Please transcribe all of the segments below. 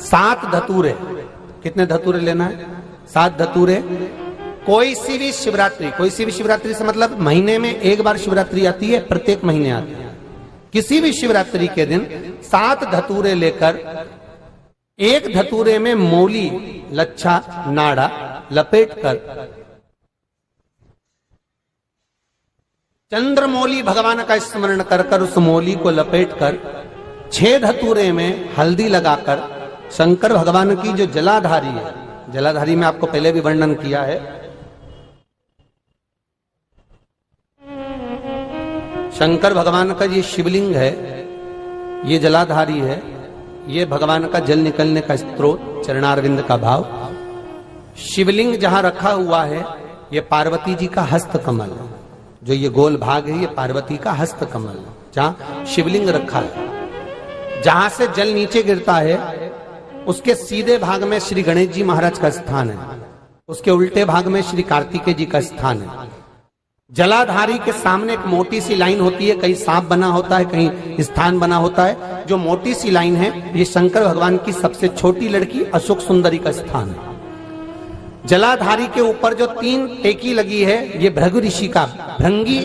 7 धतूरे, कितने धतूरे लेना है? 7 धतूरे। कोई सी भी शिवरात्रि से मतलब महीने में एक बार शिवरात्रि आती है, प्रत्येक महीने आती है। किसी भी शिवरात्रि के दिन 7 धतूरे लेकर एक धतूरे में मौली, लच्छा, नाड़ा लपेटकर चंद्रमौली भगवान का स्मरण कर उस मौली को लपेटकर 6 धतूरे में हल्दी लगाकर शंकर भगवान की जो जलाधारी है, जलाधारी में आपको पहले भी वर्णन किया है, शंकर भगवान का ये शिवलिंग है, ये जलाधारी है, ये भगवान का जल निकलने का स्रोत, चरणारविंद का भाव। शिवलिंग जहां रखा हुआ है ये पार्वती जी का हस्त कमल है, जो ये गोल भाग है ये पार्वती का हस्त कमल है, जहां शिवलिंग रखा है। जहां से जल नीचे गिरता है उसके सीधे भाग में श्री गणेश जी महाराज का स्थान है, उसके उल्टे भाग में श्री कार्तिकेय जी का स्थान है। जलाधारी के सामने एक मोटी सी लाइन होती है, कहीं सांप बना होता है, कहीं स्थान बना होता है। जो मोटी सी लाइन है ये शंकर भगवान की सबसे छोटी लड़की अशोक सुंदरी का स्थान है। जलाधारी के ऊपर जो 3 टेकी लगी है ये भृगु ऋषि का, भृंगी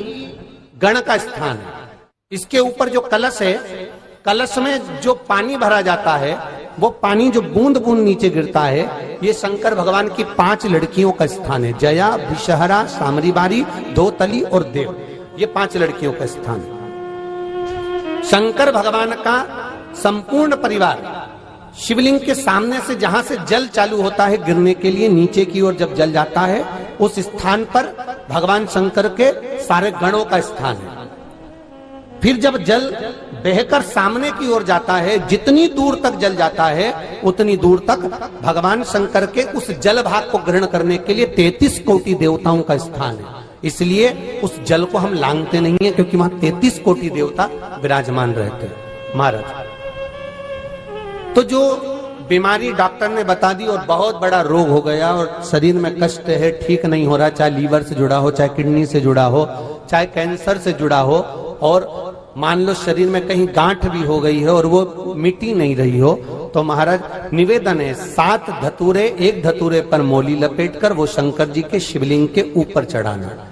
गण का स्थान है। इसके ऊपर जो कलश है, कलश में जो पानी भरा जाता है वो पानी जो बूंद बूंद नीचे गिरता है ये शंकर भगवान की 5 लड़कियों का स्थान है। जया, विषहरा, सामरीबारी, धोतली और देव, ये 5 लड़कियों का स्थान है। शंकर भगवान का संपूर्ण परिवार शिवलिंग के सामने से, जहां से जल चालू होता है गिरने के लिए नीचे की ओर जब जल जाता है, उस स्थान पर भगवान शंकर के सारे गणों का स्थान है। फिर जब जल बहकर सामने की ओर जाता है, जितनी दूर तक जल जाता है उतनी दूर तक भगवान शंकर के उस जल भाग को ग्रहण करने के लिए 33 कोटि देवताओं का स्थान है। इसलिए उस जल को हम लांघते नहीं है, क्योंकि वहां 33 कोटि देवता विराजमान रहते हैं महाराज। तो जो बीमारी डॉक्टर ने बता दी और बहुत बड़ा रोग हो गया और शरीर में कष्ट है, ठीक नहीं हो रहा, चाहे लीवर से जुड़ा हो, चाहे किडनी से जुड़ा हो, चाहे कैंसर से जुड़ा हो, और मान लो शरीर में कहीं गांठ भी हो गई है और वो मिटी नहीं रही हो, तो महाराज निवेदन है 7 धतूरे, एक धतूरे पर मौली लपेटकर वो शंकर जी के शिवलिंग के ऊपर चढ़ाना।